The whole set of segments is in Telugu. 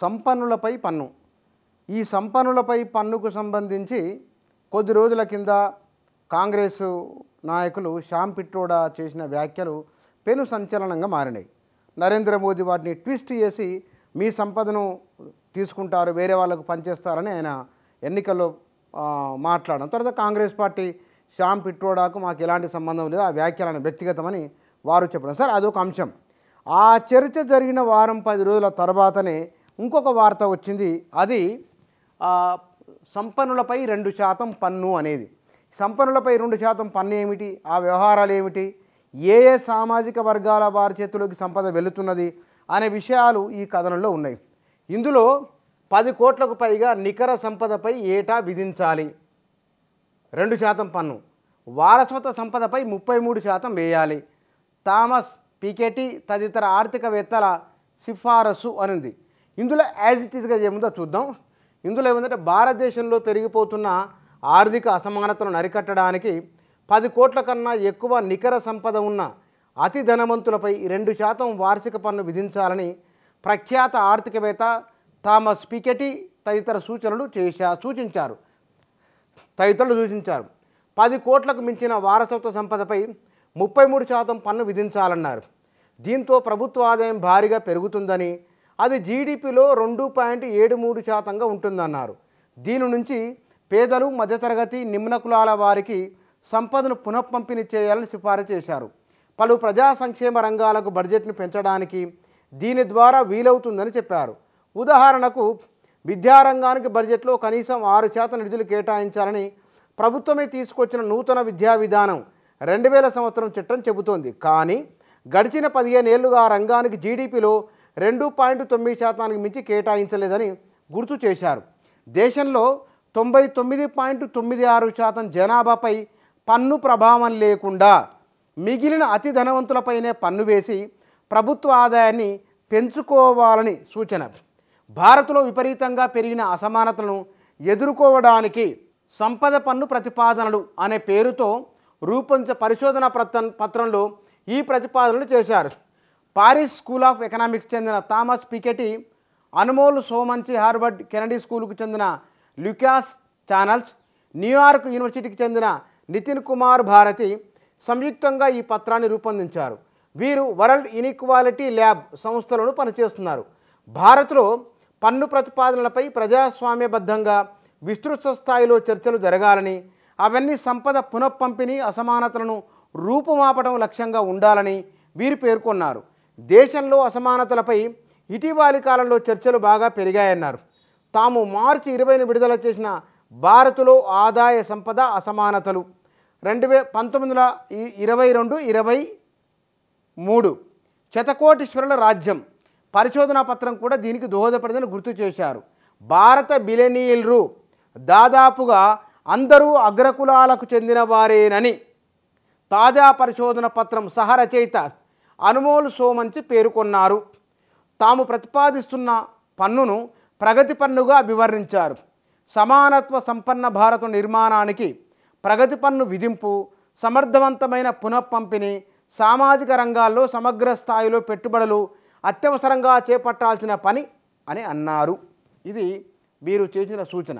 సంపన్నులపై పన్ను. ఈ సంపన్నులపై పన్నుకు సంబంధించి కొద్ది రోజుల కింద కాంగ్రెస్ నాయకులు శ్యామ్ పిట్రోడా చేసిన వ్యాఖ్యలు పెను సంచలనంగా మారినాయి. నరేంద్ర మోదీ వాటిని ట్విస్ట్ చేసి మీ సంపదను తీసుకుంటారు, వేరే వాళ్ళకు పనిచేస్తారని ఆయన ఎన్నికల్లో మాట్లాడడం. తర్వాత కాంగ్రెస్ పార్టీ శ్యామ్ పిట్రోడాకు మాకు ఎలాంటి సంబంధం లేదు, ఆ వ్యాఖ్యలను వ్యక్తిగతమని వారు చెప్పడం. సార్ అదొక అంశం. ఆ చర్చ జరిగిన వారం 10 రోజుల తర్వాతనే ఇంకొక వార్త వచ్చింది. అది సంపన్నులపై 2% పన్ను అనేది. సంపన్నులపై 2% పన్ను ఏమిటి, ఆ వ్యవహారాలు ఏమిటి, ఏ ఏ సామాజిక వర్గాల వారి చేతిలోకి సంపద వెళుతున్నది అనే విషయాలు ఈ కథనంలో ఉన్నాయి. ఇందులో 10 కోట్లకు పైగా నికర సంపదపై ఏటా విధించాలి 2% పన్ను, వారసత్వ సంపదపై 33% వేయాలి. థామస్ పికెటీ తదితర ఆర్థికవేత్తల సిఫారసు అనింది. ఇందులో యాజ్ ఇట్ ఈస్గా ఏముందో చూద్దాం. ఇందులో ఏముందంటే భారతదేశంలో పెరిగిపోతున్న ఆర్థిక అసమానతలను అరికట్టడానికి 10 కోట్ల కన్నా ఎక్కువ నికర సంపద ఉన్న అతి ధనవంతులపై 2% వార్షిక పన్ను విధించాలని ప్రఖ్యాత ఆర్థికవేత్త థామస్ పికెటీ తదితరులు సూచించారు. 10 కోట్లకు మించిన వారసత్వ సంపదపై 33% పన్ను విధించాలన్నారు. దీంతో ప్రభుత్వ ఆదాయం భారీగా పెరుగుతుందని, అది జీడిపిలో 2.73%గా ఉంటుందన్నారు. దీని నుంచి పేదలు, మధ్యతరగతి, నిమ్న కులాల వారికి సంపదను పునఃపంపిణీ చేయాలని సిఫారసు చేశారు. పలు ప్రజా సంక్షేమ రంగాలకు బడ్జెట్ను పెంచడానికి దీని ద్వారా వీలవుతుందని చెప్పారు. ఉదాహరణకు విద్యారంగానికి బడ్జెట్లో కనీసం 6% నిధులు కేటాయించాలని ప్రభుత్వమే తీసుకొచ్చిన నూతన విద్యా విధానం 2000 సంవత్సరం చట్టం చెబుతోంది. కానీ గడిచిన 15 ఏళ్లుగా ఆ రంగానికి జీడిపిలో 2.9% మించి కేటాయించలేదని గుర్తు చేశారు. దేశంలో 99.96% జనాభాపై పన్ను ప్రభావం లేకుండా మిగిలిన అతి ధనవంతులపైనే పన్ను వేసి ప్రభుత్వ ఆదాయాన్ని పెంచుకోవాలని సూచన. భారత్లో విపరీతంగా పెరిగిన అసమానతలను ఎదుర్కోవడానికి సంపద పన్ను ప్రతిపాదనలు అనే పేరుతో రూపొందించిన పరిశోధన పత్రంలో ఈ ప్రతిపాదనలు చేశారు. పారిస్ స్కూల్ ఆఫ్ ఎకనామిక్స్ చెందిన Thomas పికెటీ, Anumol Somanchi Harvard Kennedy స్కూల్కు చెందిన లుకాస్ ఛానల్స్, న్యూయార్క్ యూనివర్సిటీకి చెందిన నితిన్ కుమార్ భారతి సంయుక్తంగా ఈ పత్రాన్ని రూపొందించారు. వీరు వరల్డ్ ఇన్ఈక్వాలిటీ ల్యాబ్ సంస్థలను పనిచేస్తున్నారు. భారత్లో పన్ను ప్రతిపాదనలపై ప్రజాస్వామ్యబద్ధంగా విస్తృత స్థాయిలో చర్చలు జరగాలని, అవన్నీ సంపద పునఃపంపిణీ, అసమానతలను రూపుమాపడం లక్ష్యంగా ఉండాలని వీరు పేర్కొన్నారు. దేశంలో అసమానతలపై ఇటీవలి కాలంలో చర్చలు బాగా పెరిగాయన్నారు. తాము మార్చి 20ని విడుదల చేసిన భారత్లో ఆదాయ సంపద అసమానతలు 1922-23 శతకోటీశ్వరుల రాజ్యం పరిశోధనా పత్రం కూడా దీనికి దోహదపడిందని గుర్తు చేశారు. భారత బిలియనీర్లు దాదాపుగా అందరూ అగ్రకులాలకు చెందిన వారేనని తాజా పరిశోధన పత్రం సహరచయిత అనుమోల్ సోమంచి పేర్కొన్నారు. తాము ప్రతిపాదిస్తున్న పన్నును ప్రగతి పన్నుగా అభివర్ణించారు. సమానత్వ సంపన్న భారత నిర్మాణానికి ప్రగతి పన్ను విధింపు, సమర్థవంతమైన పునఃపంపిణీ, సామాజిక రంగాల్లో సమగ్ర స్థాయిలో పెట్టుబడులు అత్యవసరంగా చేపట్టాల్సిన పని అని అన్నారు. ఇది వీరు చేసిన సూచన.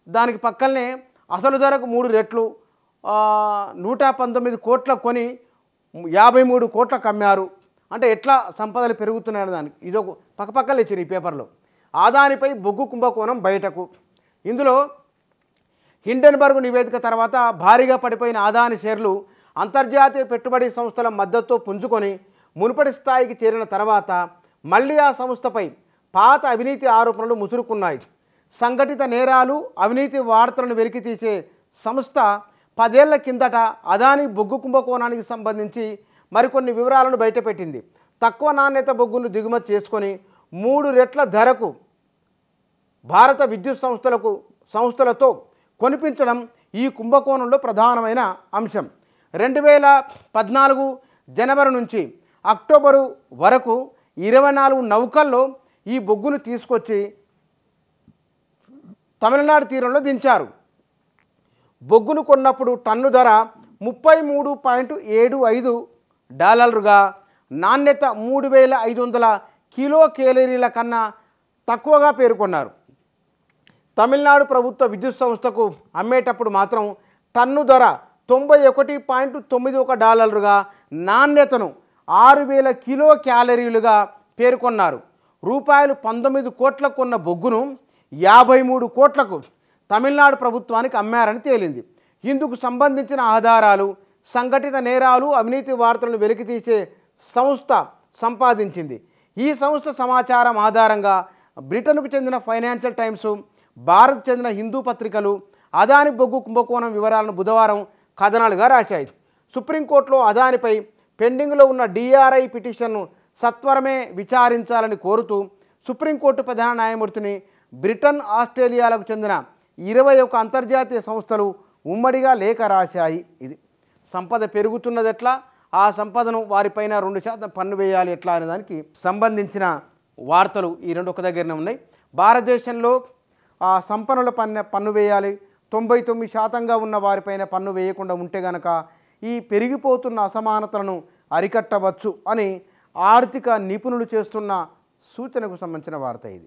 దానికి పక్కనే అసలు ధరకు 3 రెట్లు 119 కోట్ల కొని 53 కోట్లకు అమ్మారు. అంటే ఎట్లా సంపదలు పెరుగుతున్నాయని దానికి ఇదొక పక్కపక్కలు ఇచ్చారు ఈ పేపర్లో. ఆదానిపై బొగ్గు కుంభకోణం బయటకు. ఇందులో హిండెన్బర్గ్ నివేదిక తర్వాత భారీగా పడిపోయిన ఆదాని షేర్లు అంతర్జాతీయ పెట్టుబడి సంస్థల మద్దతుతో పుంజుకొని మునుపటి స్థాయికి చేరిన తర్వాత మళ్ళీ ఆ సంస్థపై పాత అవినీతి ఆరోపణలు ముసురుకున్నాయి. సంఘటిత నేరాలు, అవినీతి వార్తలను వెలికితీసే సంస్థ 10 ఏళ్ల కిందట అదాని బొగ్గు కుంభకోణానికి సంబంధించి మరికొన్ని వివరాలను బయటపెట్టింది. తక్కువ నాణ్యత బొగ్గును దిగుమతి చేసుకొని 3 రెట్ల ధరకు భారత విద్యుత్ సంస్థలతో కొనిపించడం ఈ కుంభకోణంలో ప్రధానమైన అంశం. 2014 జనవరి నుంచి అక్టోబరు వరకు 24 నౌకల్లో ఈ బొగ్గును తీసుకొచ్చి తమిళనాడు తీరంలో దించారు. బొగ్గును కొన్నప్పుడు టన్ను ధర $33.75, నాణ్యత 3500 కిలో కేలరీల కన్నా తక్కువగా పేర్కొన్నారు. తమిళనాడు ప్రభుత్వ విద్యుత్ సంస్థకు అమ్మేటప్పుడు మాత్రం టన్ను ధర $91.91 నాణ్యతను 6000 కిలో క్యాలరీలుగా పేర్కొన్నారు. రూపాయలు 19 కోట్లకు ఉన్న బొగ్గును 53 కోట్లకు తమిళనాడు ప్రభుత్వానికి అమ్మారని తేలింది. ఇందుకు సంబంధించిన ఆధారాలు, సంఘటిత నేరాలు, అవినీతి వార్తలను వెలికితీసే సంస్థ సంపాదించింది. ఈ సంస్థ సమాచారం ఆధారంగా బ్రిటన్కు చెందిన ఫైనాన్షియల్ టైమ్స్, భారత్ చెందిన హిందూ పత్రికలు అదాని బొగ్గు కుంభకోణం వివరాలను బుధవారం కథనాలుగా రాశాయి. సుప్రీంకోర్టులో అదానిపై పెండింగ్లో ఉన్న DRI పిటిషన్ను సత్వరమే విచారించాలని కోరుతూ సుప్రీంకోర్టు ప్రధాన న్యాయమూర్తిని బ్రిటన్, ఆస్ట్రేలియాలకు చెందిన 21 అంతర్జాతీయ సంస్థలు ఉమ్మడిగా లేఖ రాశాయి. ఇది సంపద పెరుగుతున్నది ఎట్లా, ఆ సంపదను వారిపైన 2% పన్ను వేయాలి ఎట్లా అనే దానికి సంబంధించిన వార్తలు ఈ రెండు ఒక దగ్గరనే ఉన్నాయి. భారతదేశంలో ఆ సంపన్నుల పన్ను వేయాలి, 99% ఉన్న వారిపైన పన్ను వేయకుండా ఉంటే గనక ఈ పెరిగిపోతున్న అసమానతలను అరికట్టవచ్చు అని ఆర్థిక నిపుణులు చేస్తున్న సూచనకు సంబంధించిన వార్త ఇది.